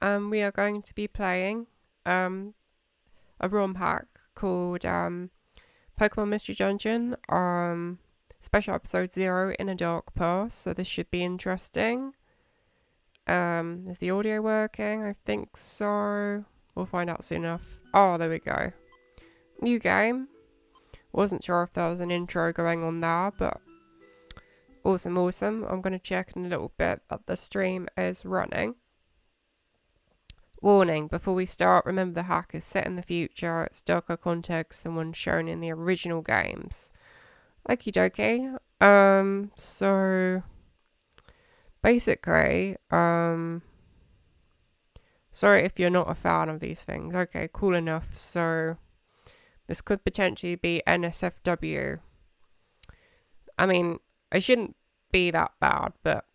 we are going to be playing um, a ROM hack called Pokemon Mystery Dungeon, Special Episode 0 in a Dark Past, so this should be interesting. Is the audio working? I think so. We'll find out soon enough. Oh, there we go. New game. Wasn't sure if there was an intro going on there, but awesome. I'm going to check in a little bit that the stream is running. Warning, before we start, remember the hack is set in the future. It's darker context than one shown in the original games. Okie dokie. So basically, sorry if you're not a fan of these things. Okay, cool enough. So this could potentially be NSFW. I mean, it shouldn't be that bad, but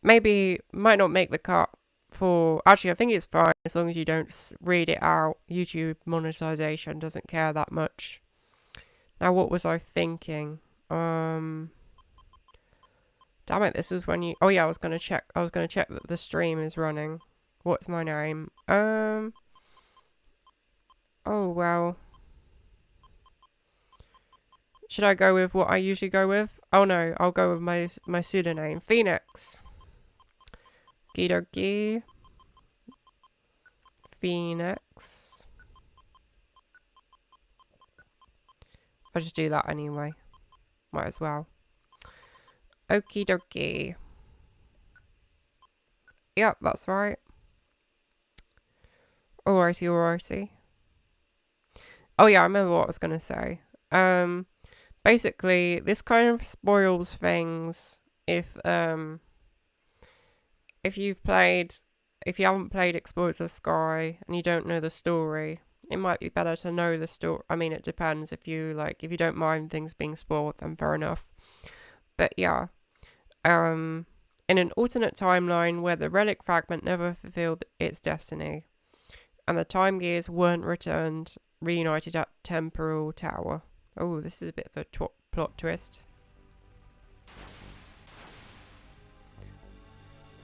maybe might not make the cut. Actually, I think it's fine as long as you don't read it out. YouTube monetization doesn't care that much. Now, what was I thinking? Damn it, this is when you... Oh yeah, I was gonna check that the stream is running. What's my name? Oh well. Should I go with what I usually go with? Oh no, I'll go with my pseudonym, Phoenix. Okie Phoenix. I'll just do that anyway. Might as well. Okie dokie. Yep, that's right. Alrighty. Oh yeah, I remember what I was gonna say. Basically, this kind of spoils things if you haven't played Explorers of Sky and you don't know the story, it might be better to know the story. I mean, it depends. If you don't mind things being spoiled, then fair enough. But yeah, in an alternate timeline where the relic fragment never fulfilled its destiny, and the time gears weren't reunited at Temporal Tower. Oh, this is a bit of a plot twist.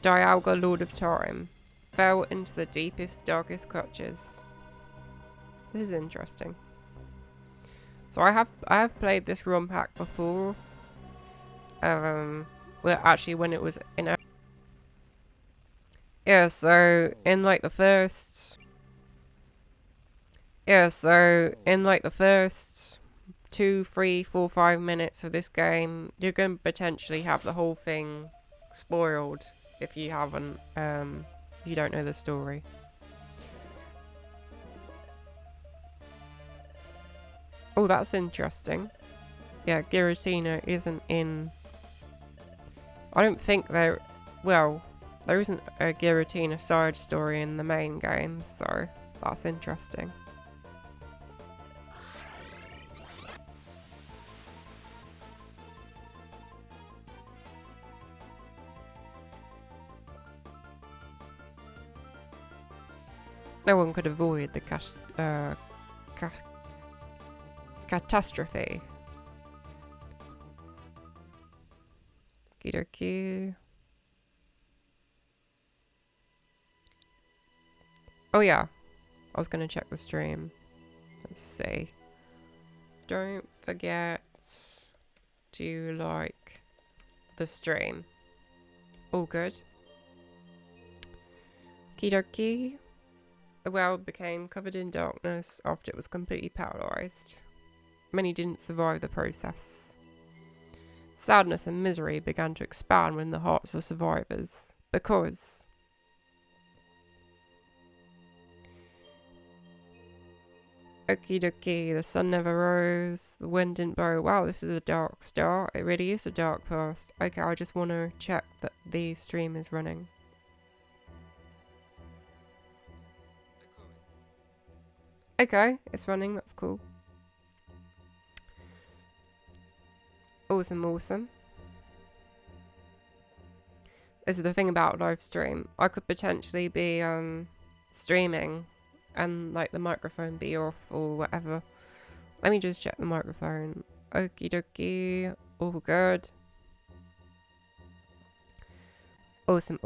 Dialga, Lord of Time, fell into the deepest, darkest clutches. This is interesting. So I have played this ROM hack before. Well, actually, when it was in a... Yeah, so in like the first 2, 3, 4, 5 minutes of this game, you're going to potentially have the whole thing spoiled if you haven't, if you don't know the story. Oh, that's interesting. Yeah, Giratina isn't in... I don't think there... Well, there isn't a Giratina side story in the main game, so that's interesting. No one could avoid the catastrophe. Okie. Oh yeah, I was gonna check the stream. Let's see. Don't forget to like the stream. All good. Okie dokie. The world became covered in darkness after it was completely paralyzed. Many didn't survive the process. Sadness and misery began to expand within the hearts of survivors, because okie dokie, the sun never rose, the wind didn't blow. Wow, this is a dark start. It really is a dark past. Okay, I just want to check that the stream is running. Okay, it's running, that's cool. Awesome. This is the thing about live stream. I could potentially be streaming and like the microphone be off or whatever. Let me just check the microphone. Okie dokie. All good. Awesome.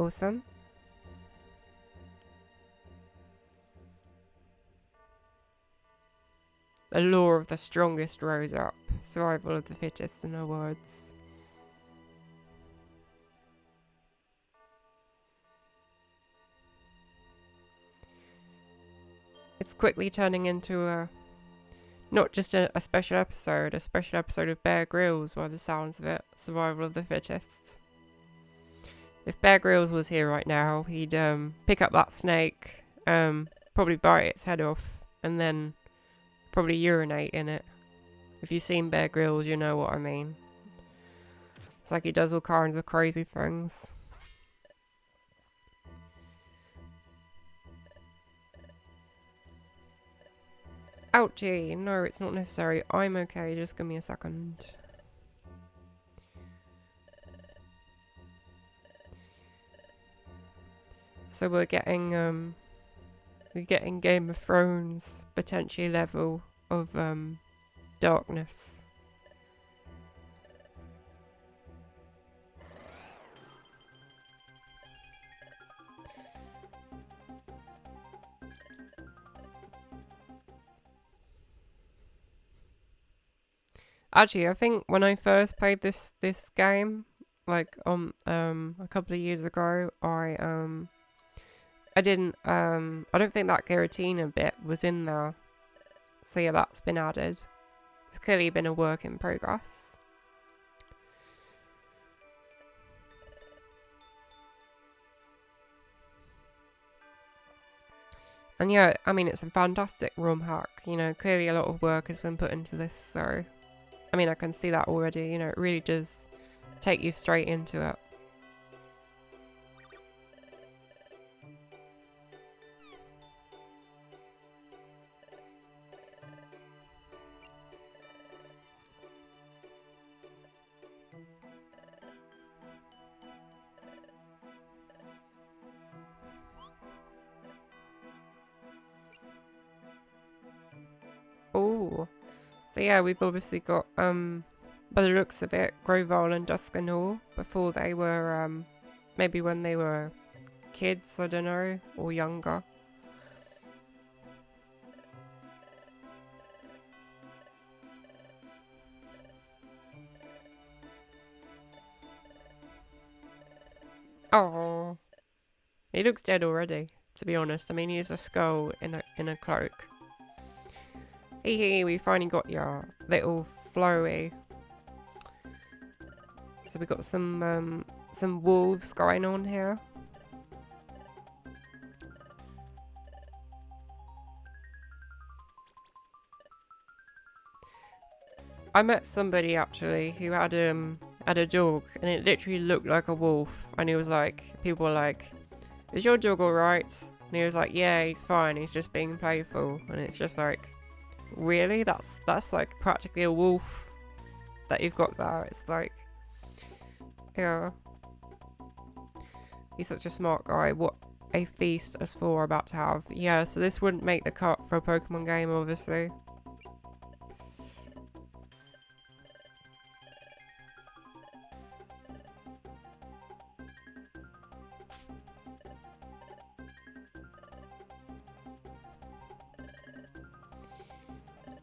a law of the strongest rose up. Survival of the fittest, in other words. It's quickly turning into a not just a special episode of Bear Grylls by the sounds of it. Survival of the fittest. If Bear Grylls was here right now, he'd pick up that snake, probably bite its head off, and then probably urinate in it. If you've seen Bear Grylls, you know what I mean. It's like he does all kinds of crazy things. Ouchie! No, it's not necessary. I'm okay. Just give me a second. So we're getting Game of Thrones potentially level of darkness. Actually, I think when I first played this game, like a couple of years ago, I don't think that Giratina bit was in there. So yeah, that's been added. It's clearly been a work in progress. And yeah, I mean, it's a fantastic ROM hack. You know, clearly a lot of work has been put into this, so I mean, I can see that already. You know, it really does take you straight into it. Oh, so yeah, we've obviously got by the looks of it, Grovyle and Duskanor before they were maybe when they were kids, I don't know, or younger. Oh, he looks dead already. To be honest, I mean, he's a skull in a cloak. Hee, we finally got your little flowy. So we got some wolves going on here. I met somebody actually who had a dog, and it literally looked like a wolf. And he was like, people were like, "Is your dog alright?" And he was like, "Yeah, he's fine. He's just being playful." And it's just like, really? That's like practically a wolf that you've got there. It's like, yeah. He's such a smart guy. What a feast us four are about to have. Yeah, so this wouldn't make the cut for a Pokemon game, obviously.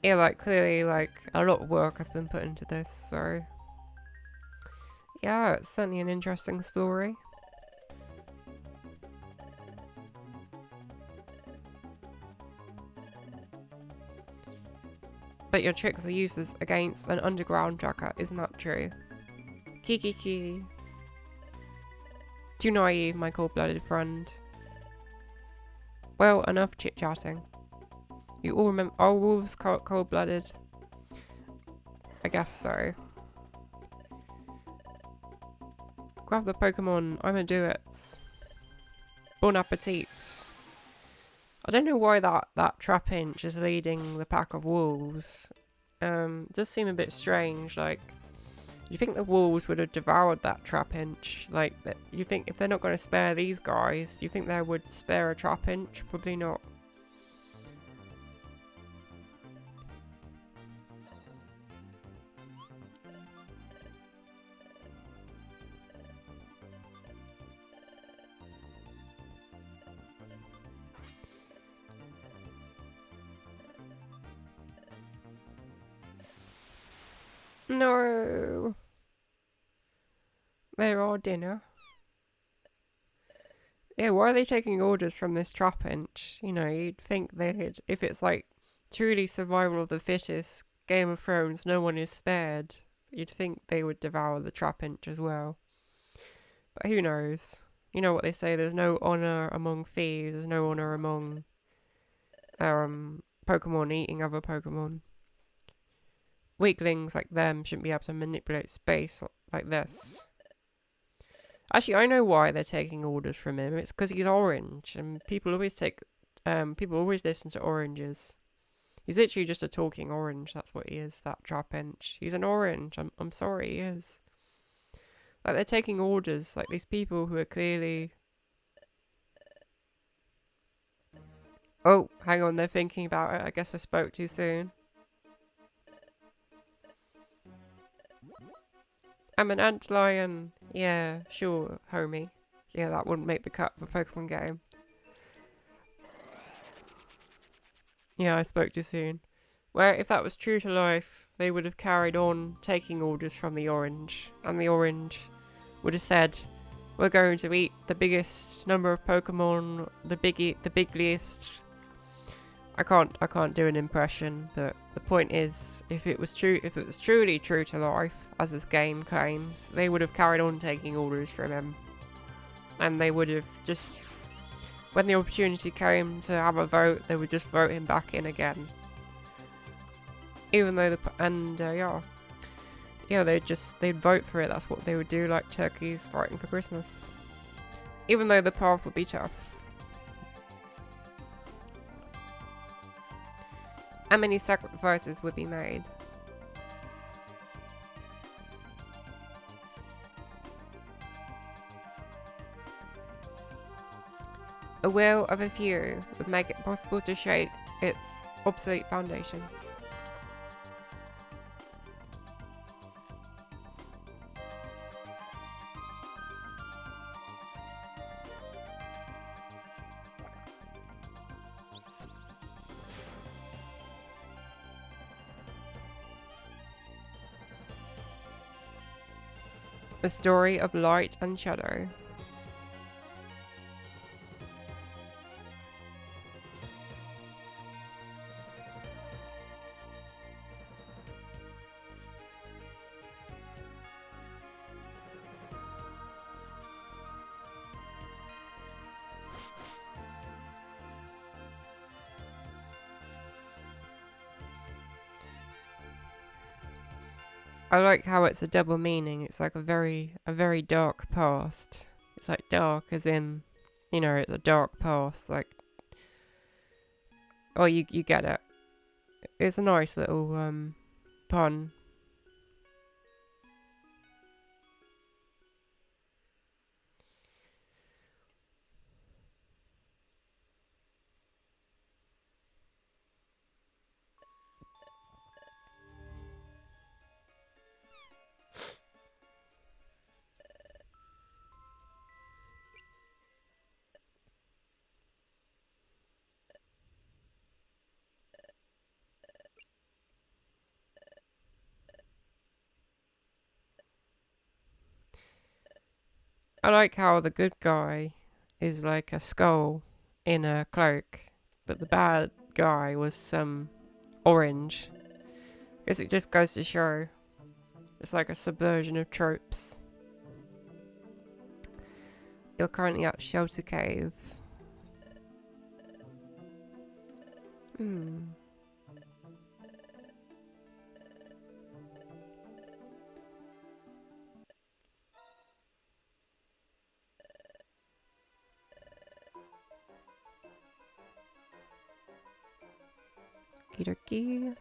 Yeah, like, clearly, like, a lot of work has been put into this, so... yeah, it's certainly an interesting story. But your tricks are useless against an underground tracker, isn't that true? Kiki. Too naive, my cold-blooded friend. Well, enough chit-chatting. You all remember... are wolves cold-blooded? I guess so. Grab the Pokemon. I'm gonna do it. Bon appetit. I don't know why that Trapinch is leading the pack of wolves. It does seem a bit strange. Like, do you think the wolves would have devoured that Trapinch? Like, you think if they're not going to spare these guys, do you think they would spare a Trapinch? Probably not. No. They're our dinner. Yeah, why are they taking orders from this trapinch? You know, you'd think they'd, if it's like truly survival of the fittest, Game of Thrones, no one is spared, you'd think they would devour the trapinch as well. But who knows? You know what they say, there's no honor among thieves, there's no honor among Pokemon eating other Pokemon. Weaklings like them shouldn't be able to manipulate space like this. Actually, I know why they're taking orders from him. It's because he's orange, and people always listen to oranges. He's literally just a talking orange. That's what he is. That trapinch. He's an orange. I'm sorry, he is. Like they're taking orders. Like these people who are clearly. Oh, hang on. They're thinking about it. I guess I spoke too soon. I'm an antlion. Yeah, sure, homie. Yeah, that wouldn't make the cut for Pokemon game. Yeah, I spoke too soon. Where if that was true to life, they would have carried on taking orders from the orange. And the orange would have said, we're going to eat the biggest number of Pokemon, the biggest. I can't do an impression, but the point is, if it was truly true to life, as this game claims, they would have carried on taking orders from him. And they would have just, when the opportunity came to have a vote, they would just vote him back in again. Even though they'd vote for it, that's what they would do, like turkeys fighting for Christmas. Even though the path would be tough. How many sacrifices would be made? A will of a few would make it possible to shake its obsolete foundations. A story of light and shadow. I like how it's a double meaning. It's like a very dark past. It's like dark as in, you know, it's a dark past. Like, oh, you get it. It's a nice little pun. I like how the good guy is like a skull in a cloak, but the bad guy was some orange. I guess it just goes to show it's like a subversion of tropes. You're currently at Shelter Cave. Okie.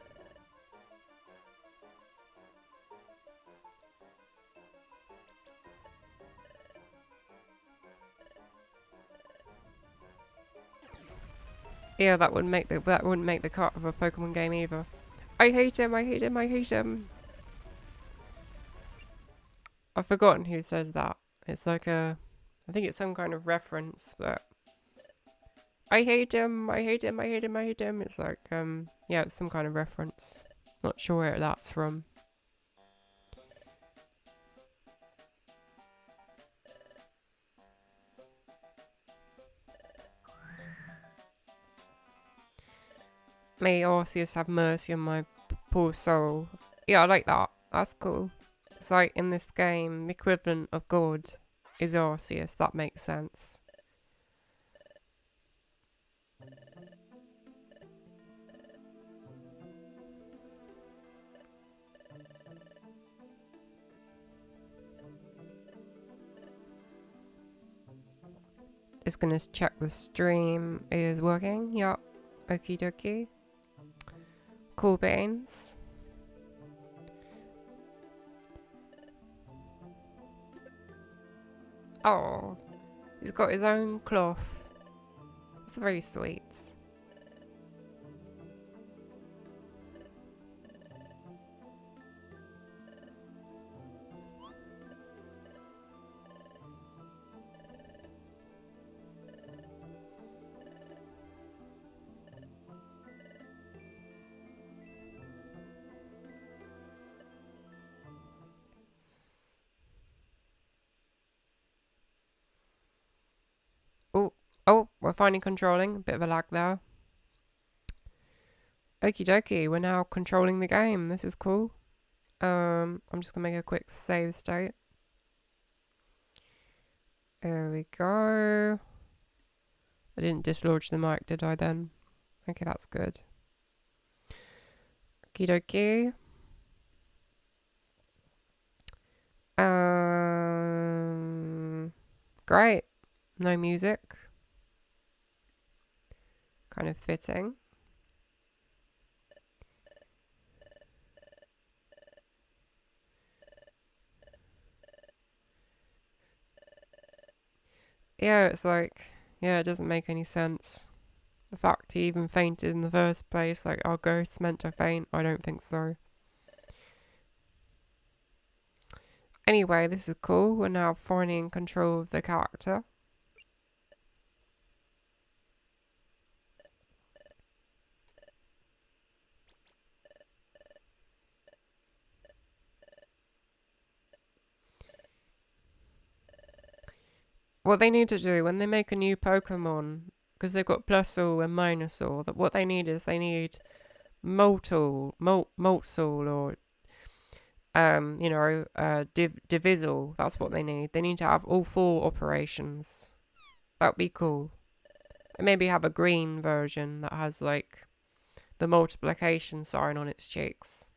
Yeah, that wouldn't make the cut of a Pokemon game either. I hate him. I've forgotten who says that. It's like I think it's some kind of reference, but I hate him. It's like yeah, it's some kind of reference. Not sure where that's from. May Arceus have mercy on my poor soul. Yeah, I like that. That's cool. It's like in this game, the equivalent of God is Arceus. That makes sense. Just gonna check the stream is working. Yup. Okie dokie. Cool beans. Oh, he's got his own cloth. It's very sweet. Oh, we're finally controlling. A bit of a lag there. Okie dokie, we're now controlling the game. This is cool. I'm just gonna make a quick save state. There we go. I didn't dislodge the mic, did I then? Okay, that's good. Okie dokie. Great. No music. Kind of fitting. Yeah, it's like, yeah, it doesn't make any sense. The fact he even fainted in the first place, like, are ghosts meant to faint? I don't think so. Anyway, this is cool. We're now finally in control of the character. What they need to do when they make a new Pokemon, because they've got Plusle and Minusle, that what they need is they need Moltul, or Divisal. That's what they need. They need to have all 4 operations. That'd be cool. And maybe have a green version that has like the multiplication sign on its cheeks.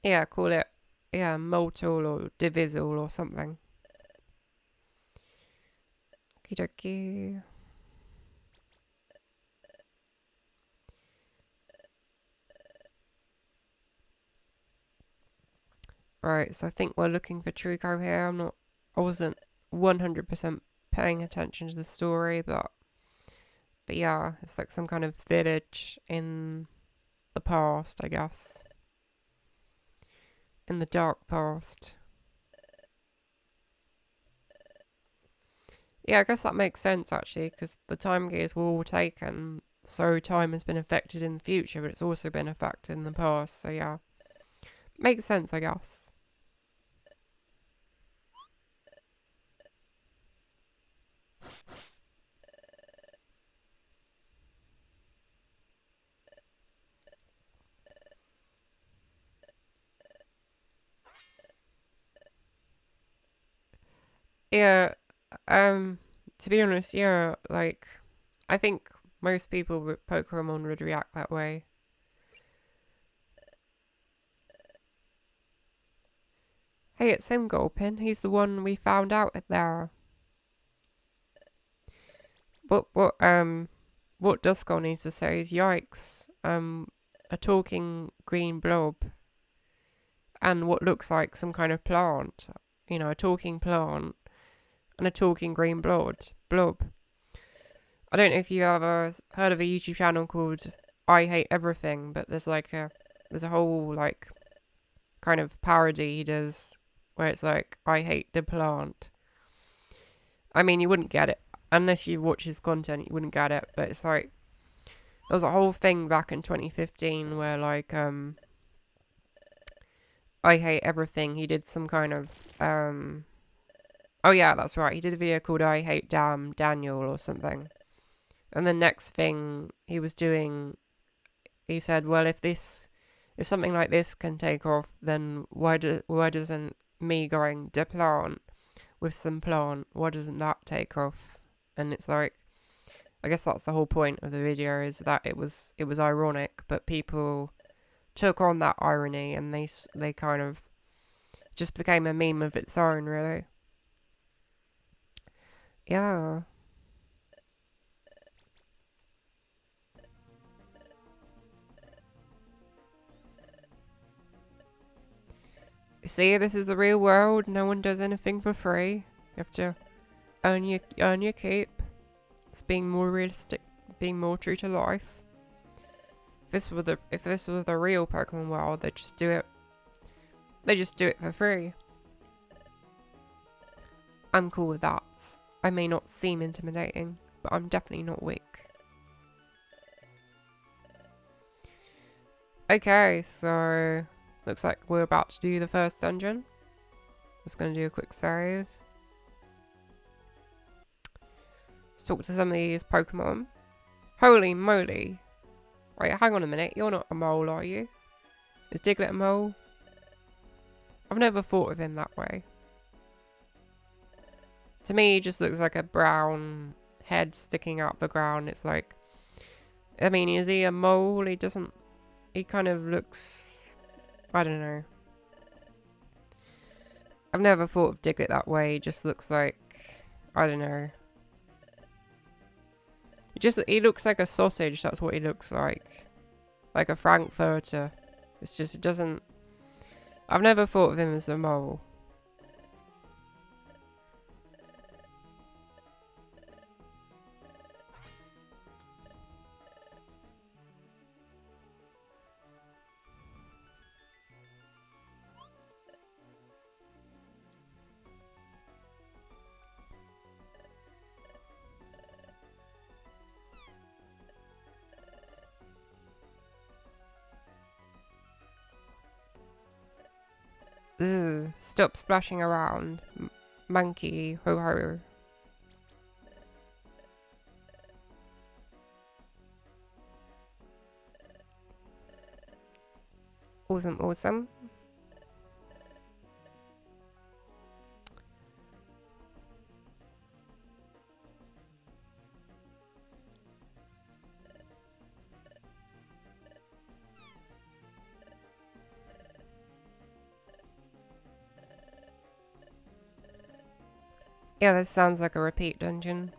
Yeah, call it, yeah, Moltul or Divisal or something. Okie dokie. Right, so I think we're looking for Trico here. I wasn't 100% paying attention to the story, but yeah, it's like some kind of village in the past, I guess. In the dark past. Yeah, I guess that makes sense actually, because the time gears were all taken, so time has been affected in the future, but it's also been affected in the past, so yeah. Makes sense, I guess. Yeah, to be honest, yeah, like, I think most people with Pokemon would react that way. Hey, it's him, Gulpin. He's the one we found out there. What Duskull needs to say is yikes. A talking green blob and what looks like some kind of plant. You know, a talking plant and a talking green blob. I don't know if you ever heard of a YouTube channel called I Hate Everything, but there's a whole like kind of parody he does where it's like I hate the plant. I mean, you wouldn't get it unless you watch his content. You wouldn't get it, but it's like there was a whole thing back in 2015 where like I Hate Everything. He did some kind of oh yeah, that's right. He did a video called I Hate Daniel or something. And the next thing he was doing, he said, well, if something like this can take off, then why doesn't me going de plant with some plant, why doesn't that take off? And it's like, I guess that's the whole point of the video, is that it was ironic, but people took on that irony and they kind of just became a meme of its own, really. Yeah. See, this is the real world. No one does anything for free. You have to earn your keep. It's being more realistic, being more true to life. If this was the real Pokemon world, they just do it. They just do it for free. I'm cool with that. I may not seem intimidating, but I'm definitely not weak. Okay, so looks like we're about to do the first dungeon. Just gonna do a quick save. Let's talk to some of these Pokemon. Holy moly. Wait, hang on a minute. You're not a mole, are you? Is Diglett a mole? I've never thought of him that way. To me, he just looks like a brown head sticking out of the ground. It's like, I mean, is he a mole? He kind of looks, I don't know. I've never thought of Diglett that way. He just looks like, I don't know. He looks like a sausage. That's what he looks like. Like a Frankfurter. It's just, it doesn't, I've never thought of him as a mole. Ugh, stop splashing around. Monkey, ho ho. Awesome, awesome. Yeah, this sounds like a repeat dungeon.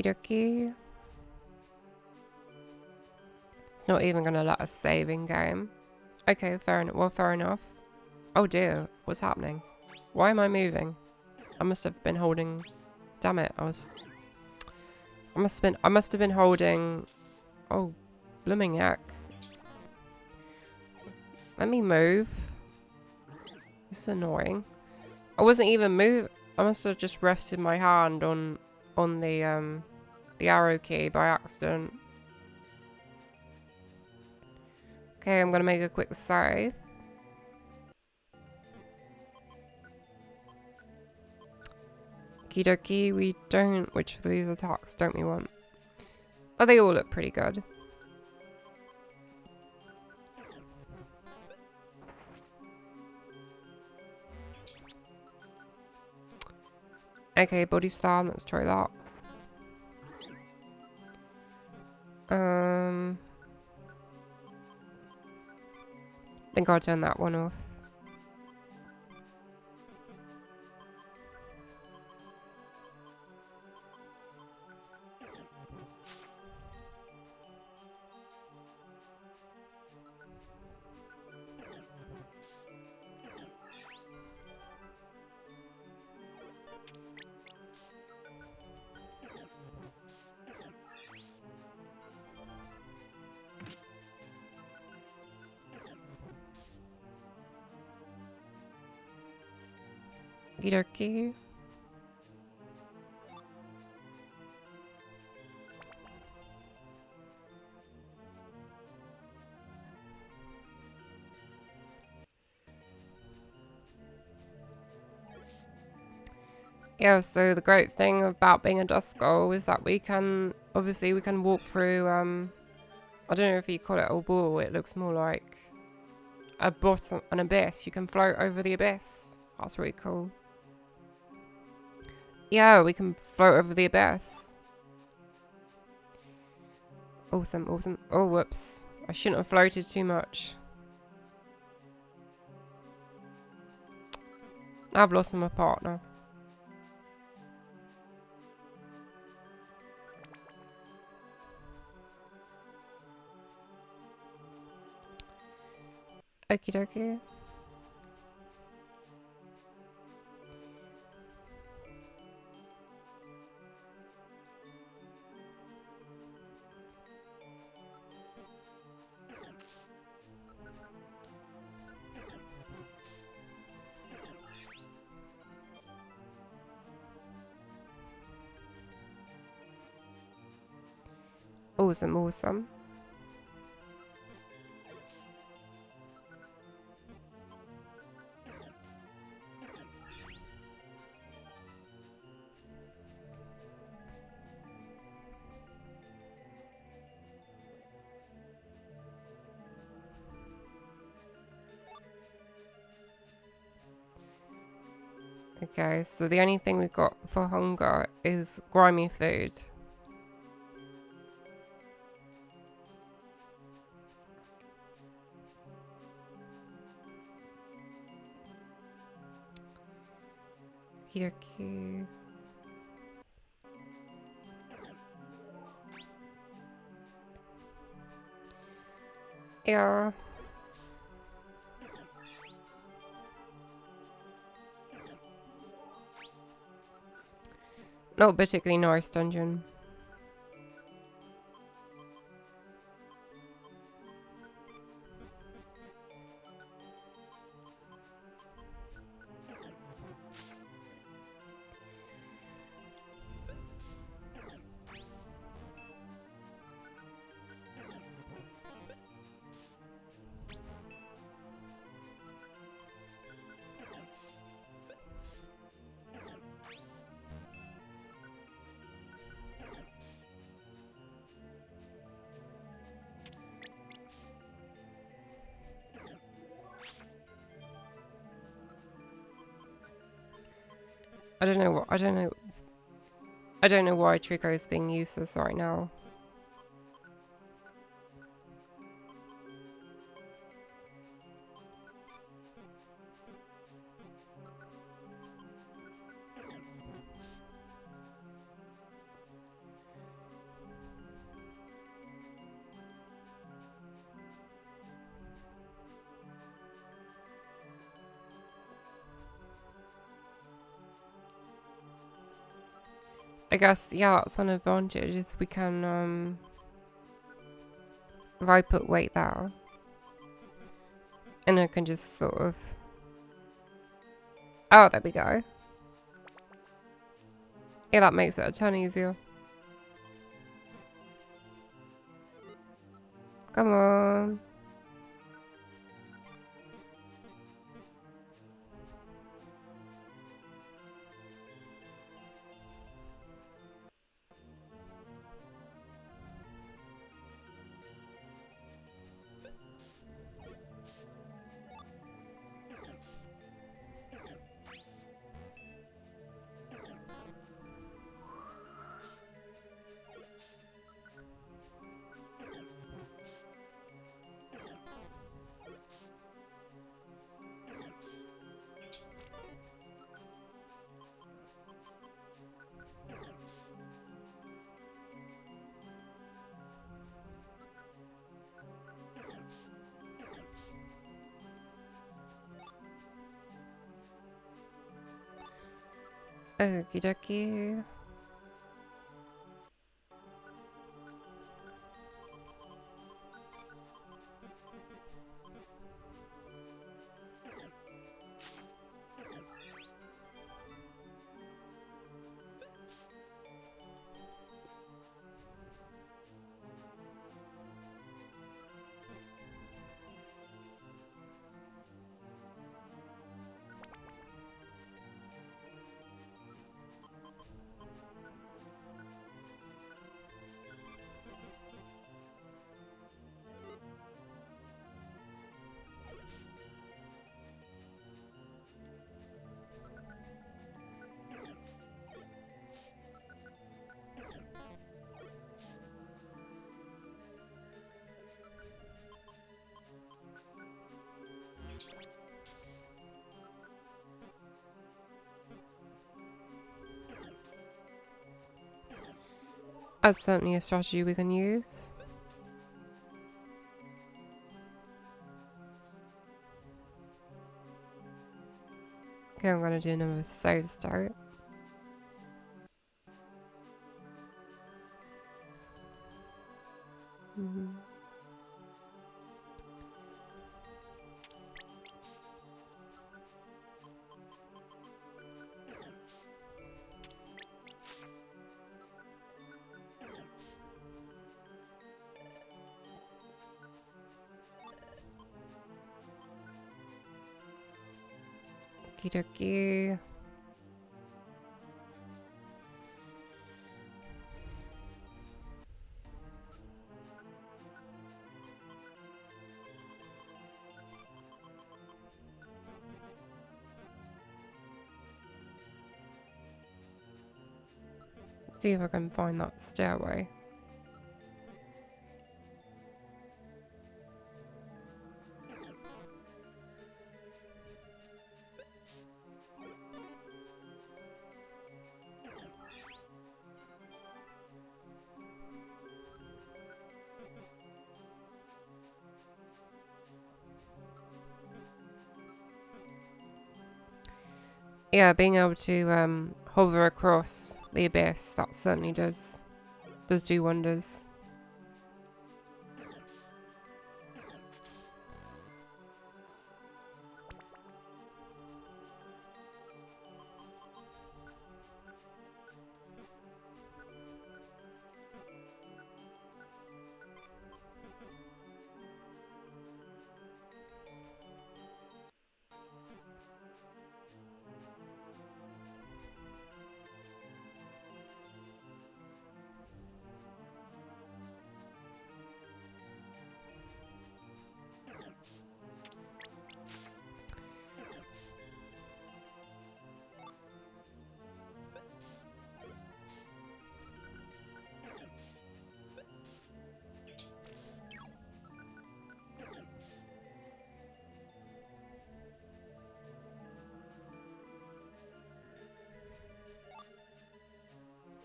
Okie. It's not even gonna let us save in game. Okay, fair enough. Well, fair enough. Oh dear, what's happening? Why am I moving? I must have been holding. Damn it! I must have been holding. Oh, blooming heck! Let me move. This is annoying. I wasn't even moving. I must have just rested my hand on the arrow key by accident. Okay, I'm gonna make a quick save. Okie dokie, we don't. Which of these attacks don't we want? Oh, they all look pretty good. Okay, body slam, let's try that. I think I'll turn that one off. Okie dokie. Yeah, so the great thing about being a Duskull is that we can walk through, I don't know if you call it a wall, it looks more like an abyss. You can float over the abyss. That's really cool. Yeah, we can float over the abyss. Awesome, awesome. Oh, whoops. I shouldn't have floated too much. I've lost my partner. Okie dokie. Awesome, awesome. Okay, so the only thing we've got for hunger is grimy food. Okie. Yeah. Not a particularly nice dungeon. I don't know why Trico's being useless right now. I guess, yeah, that's one advantage is we can, if I put weight there, and I can just sort of, oh, there we go. Yeah, that makes it a ton easier. Come on. Okie dokie. That's certainly a strategy we can use. Okay, I'm gonna do another save start. Okie dokie. See if I can find that stairway. Yeah, being able to hover across the abyss, that certainly does do wonders.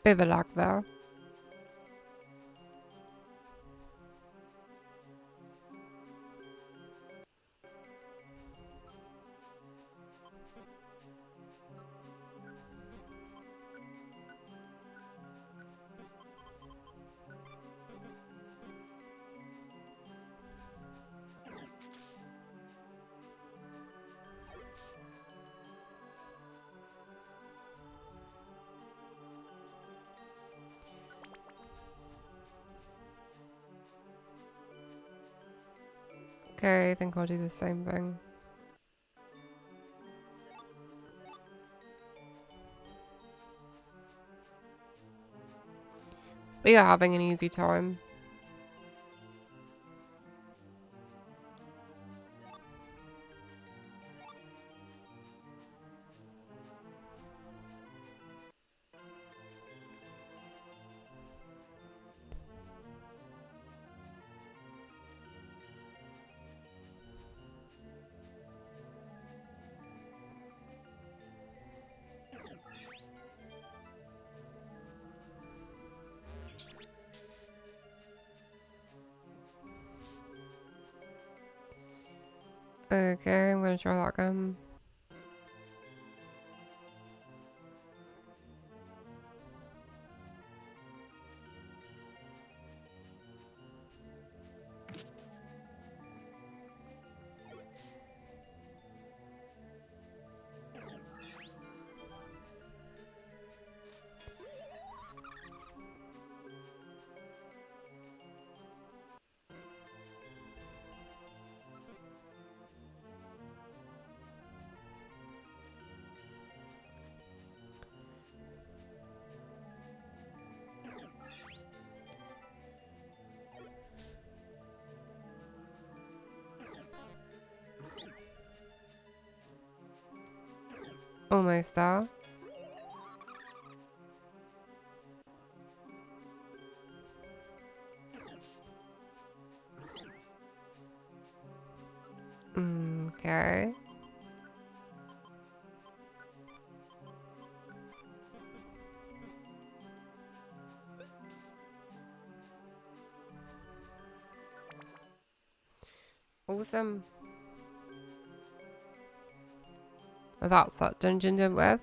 Bit of a lag there. Okay, I think I'll do the same thing. We are having an easy time. Okay, I'm gonna try that again. Almost there. Okay. Awesome. Oh, that's that dungeon done with.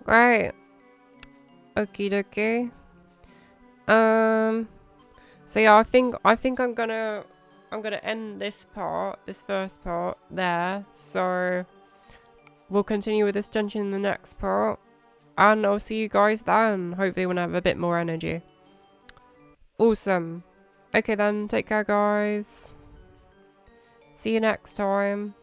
Great. Okie dokie. So yeah, I think I'm gonna end this first part there. So we'll continue with this dungeon in the next part. And I'll see you guys then. Hopefully when I have a bit more energy. Awesome. Okay then, take care guys. See you next time.